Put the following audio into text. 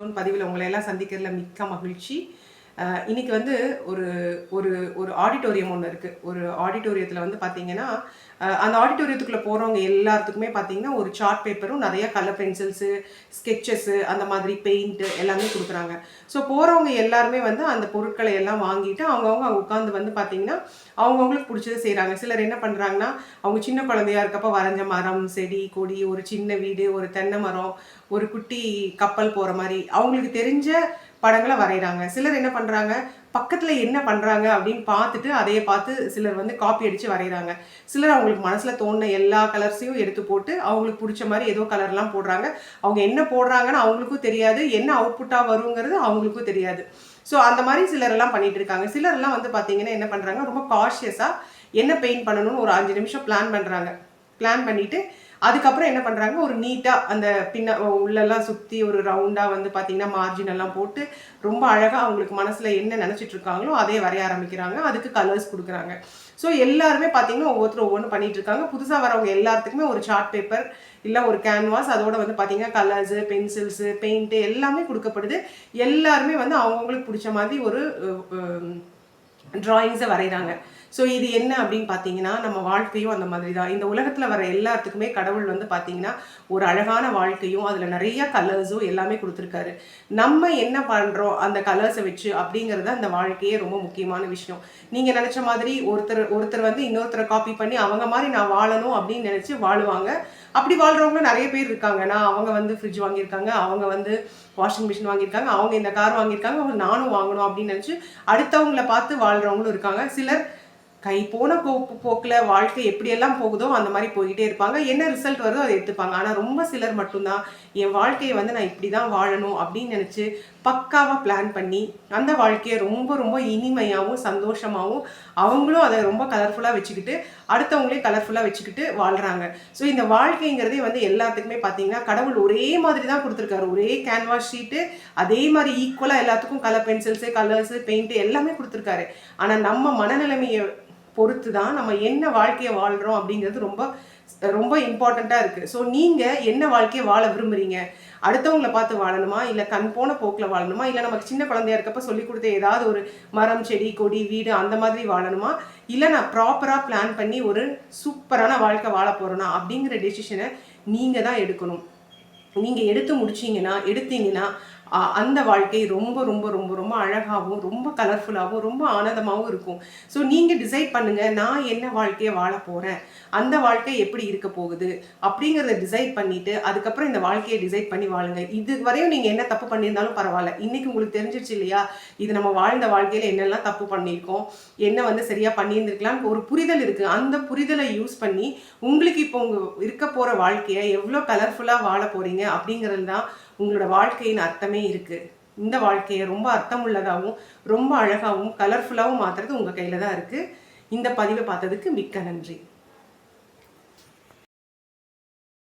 பதிவில் உங்களை எல்லாம் சந்திக்கிறதுல மிக்க மகிழ்ச்சி. இன்னைக்கு வந்து ஒரு ஒரு ஒரு ஆடிட்டோரியம் ஒன்று இருக்குது. ஒரு ஆடிட்டோரியத்தில் வந்து பார்த்தீங்கன்னா, அந்த ஆடிட்டோரியத்துக்குள்ளே போகிறவங்க எல்லாத்துக்குமே பார்த்தீங்கன்னா ஒரு சார்ட் பேப்பரும் நிறைய கலர் பென்சில்ஸு, ஸ்கெட்சஸ்ஸு, அந்த மாதிரி பெயிண்ட்டு எல்லாமே கொடுக்குறாங்க. ஸோ போகிறவங்க எல்லாருமே வந்து அந்த பொருட்களை எல்லாம் வாங்கிட்டு அவங்கவுங்க உட்காந்து வந்து பார்த்தீங்கன்னா அவங்கவுங்களுக்கு பிடிச்சதை செய்கிறாங்க. சிலர் என்ன பண்ணுறாங்கன்னா, அவங்க சின்ன குழந்தையா இருக்கப்போ வரைஞ்ச மரம், செடி, கொடி, ஒரு சின்ன வீடு, ஒரு தென்னை மரம், ஒரு குட்டி கப்பல் போகிற மாதிரி அவங்களுக்கு தெரிஞ்ச படங்களை வரைகிறாங்க. சிலர் என்ன பண்ணுறாங்க, பக்கத்தில் என்ன பண்ணுறாங்க அப்படின்னு பார்த்துட்டு அதையே பார்த்து சிலர் வந்து காப்பி அடித்து வரைகிறாங்க. சிலர் அவங்களுக்கு மனசில் தோணுன எல்லா கலர்ஸையும் எடுத்து போட்டு அவங்களுக்கு பிடிச்ச மாதிரி ஏதோ கலர்லாம் போடுறாங்க. அவங்க என்ன போடுறாங்கன்னு அவங்களுக்கும் தெரியாது, என்ன அவுட்புட்டாக வருங்கிறது அவங்களுக்கும் தெரியாது. ஸோ அந்த மாதிரி சிலரெல்லாம் பண்ணிட்டு இருக்காங்க. சிலர்லாம் வந்து பார்த்தீங்கன்னா என்ன பண்ணுறாங்க, ரொம்ப காஷியஸாக என்ன பெயிண்ட் பண்ணணும்னு ஒரு 5 நிமிஷம் பிளான் பண்ணுறாங்க. பிளான் பண்ணிவிட்டு அதுக்கப்புறம் என்ன பண்ணுறாங்க, ஒரு நீட்டாக அந்த உள்ளெல்லாம் சுற்றி ஒரு ரவுண்டாக வந்து பார்த்திங்கன்னா மார்ஜின் எல்லாம் போட்டு ரொம்ப அழகாக அவங்களுக்கு மனசில் என்ன நினச்சிட்டு இருக்காங்களோ அதே வரைய ஆரம்பிக்கிறாங்க. அதுக்கு கலர்ஸ் கொடுக்குறாங்க. ஸோ எல்லாருமே பார்த்திங்கன்னா ஒவ்வொருத்தரும் ஒவ்வொன்று பண்ணிகிட்டு இருக்காங்க. புதுசாக வரவங்க எல்லாத்துக்குமே ஒரு சார்ட் பேப்பர் இல்லை ஒரு கேன்வாஸ், அதோட வந்து பார்த்திங்கன்னா கலர்ஸு, பென்சில்ஸு, பெயிண்ட்டு எல்லாமே கொடுக்கப்படுது. எல்லாருமே வந்து அவங்கவுங்களுக்கு பிடிச்ச மாதிரி ஒரு ட்ராயிங்ஸை வரைகிறாங்க. ஸோ இது என்ன அப்படின்னு பார்த்தீங்கன்னா, நம்ம வாழ்க்கையும் அந்த மாதிரி தான். இந்த உலகத்தில் வர எல்லாத்துக்குமே கடவுள் வந்து பார்த்தீங்கன்னா ஒரு அழகான வாழ்க்கையும் அதில் நிறைய கலர்ஸும் எல்லாமே கொடுத்துருக்காரு. நம்ம என்ன பண்ணுறோம் அந்த கலர்ஸை வச்சு அப்படிங்கிறது அந்த வாழ்க்கையே ரொம்ப முக்கியமான விஷயம். நீங்கள் நினச்ச மாதிரி ஒருத்தர் வந்து இன்னொருத்தரை காப்பி பண்ணி அவங்க மாதிரி நான் வாழணும் அப்படின்னு நினச்சி வாழுவாங்க. அப்படி வாழ்கிறவங்களும் நிறைய பேர் இருக்காங்க. அவங்க வந்து ஃப்ரிட்ஜ் வாங்கியிருக்காங்க, அவங்க வந்து வாஷிங் மிஷின் வாங்கியிருக்காங்க, அவங்க இந்த கார் வாங்கியிருக்காங்க, அவங்க நானும் வாங்கணும் அப்படின்னு நினச்சி அடுத்தவங்கள பார்த்து வாழ்கிறவங்களும் இருக்காங்க. சிலர் கை போன போக்கில் வாழ்க்கை எப்படியெல்லாம் போகுதோ அந்த மாதிரி போய்கிட்டே இருப்பாங்க. என்ன ரிசல்ட் வருதோ அதை எடுத்துப்பாங்க. ஆனால் ரொம்ப சிலர் மட்டும்தான் என் வாழ்க்கையை வந்து நான் இப்படி தான் வாழணும் அப்படின்னு நினச்சி பக்காவாக பிளான் பண்ணி அந்த வாழ்க்கையை ரொம்ப ரொம்ப இனிமையாகவும் சந்தோஷமாகவும் அவங்களும் அதை ரொம்ப கலர்ஃபுல்லாக வச்சுக்கிட்டு அடுத்தவங்களையும் கலர்ஃபுல்லாக வச்சுக்கிட்டு வாழ்கிறாங்க. ஸோ இந்த வாழ்க்கைங்கிறதே வந்து எல்லாத்துக்குமே பார்த்தீங்கன்னா கடவுள் ஒரே மாதிரி தான் கொடுத்துருக்காரு. ஒரே கேன்வாஸ் ஷீட்டு அதே மாதிரி ஈக்குவலாக எல்லாத்துக்கும் கலர் பென்சில்ஸு, கலர்ஸு, பெயிண்ட்டு எல்லாமே கொடுத்துருக்காரு. ஆனால் நம்ம மனநிலைமையை பொறுத்து தான் நம்ம என்ன வாழ்க்கையை வாழ்கிறோம் அப்படிங்கிறது ரொம்ப ரொம்ப இம்பார்ட்டண்ட்டாக இருக்குது. ஸோ நீங்கள் என்ன வாழ்க்கையை வாழ விரும்புகிறீங்க? அடுத்தவங்களை பார்த்து வாழணுமா, இல்லை கண் போன போக்கில் வாழணுமா, இல்லை நமக்கு சின்ன குழந்தையா இருக்கப்போ சொல்லிக் கொடுத்த ஏதாவது ஒரு மரம், செடி, கொடி, வீடு அந்த மாதிரி வாழணுமா, இல்லை நான் ப்ராப்பராக பிளான் பண்ணி ஒரு சூப்பரான வாழ்க்கை வாழ போகிறேனா அப்படிங்கிற டெசிஷனை நீங்கள் தான் எடுக்கணும். நீங்கள் எடுத்தீங்கன்னா அந்த வாழ்க்கை ரொம்ப ரொம்ப ரொம்ப ரொம்ப அழகாகவும் ரொம்ப கலர்ஃபுல்லாகவும் ரொம்ப ஆனந்தமாகவும் இருக்கும். ஸோ நீங்கள் டிசைட் பண்ணுங்கள், நான் என்ன வாழ்க்கையை வாழ போகிறேன், அந்த வாழ்க்கை எப்படி இருக்க போகுது அப்படிங்கிறத டிசைட் பண்ணிவிட்டு அதுக்கப்புறம் இந்த வாழ்க்கையை டிசைட் பண்ணி வாழுங்க. இது வரையும் நீங்கள் என்ன தப்பு பண்ணியிருந்தாலும் பரவாயில்ல, இன்றைக்கி உங்களுக்கு தெரிஞ்சிருச்சு இல்லையா, இது நம்ம வாழ்ந்த வாழ்க்கையில் என்னெல்லாம் தப்பு பண்ணியிருக்கோம், என்ன வந்து சரியாக பண்ணியிருந்துருக்கலாம்னு ஒரு புரிதல் இருக்குது. அந்த புரிதலை யூஸ் பண்ணி உங்களுக்கு இப்போ உங்கள் இருக்க போகிற வாழ்க்கையை எவ்வளோ கலர்ஃபுல்லாக வாழ போகிறீங்க அப்படிங்கிறது தான் உங்களோட வாழ்க்கையின் அர்த்தமே இருக்குது. இந்த வாழ்க்கையை ரொம்ப அர்த்தமுள்ளதாகவும் ரொம்ப அழகாகவும் கலர்ஃபுல்லாகவும் மாற்றுறது உங்கள் கையில் தான் இருக்குது. இந்த பதிவை பார்த்ததுக்கு மிக்க நன்றி.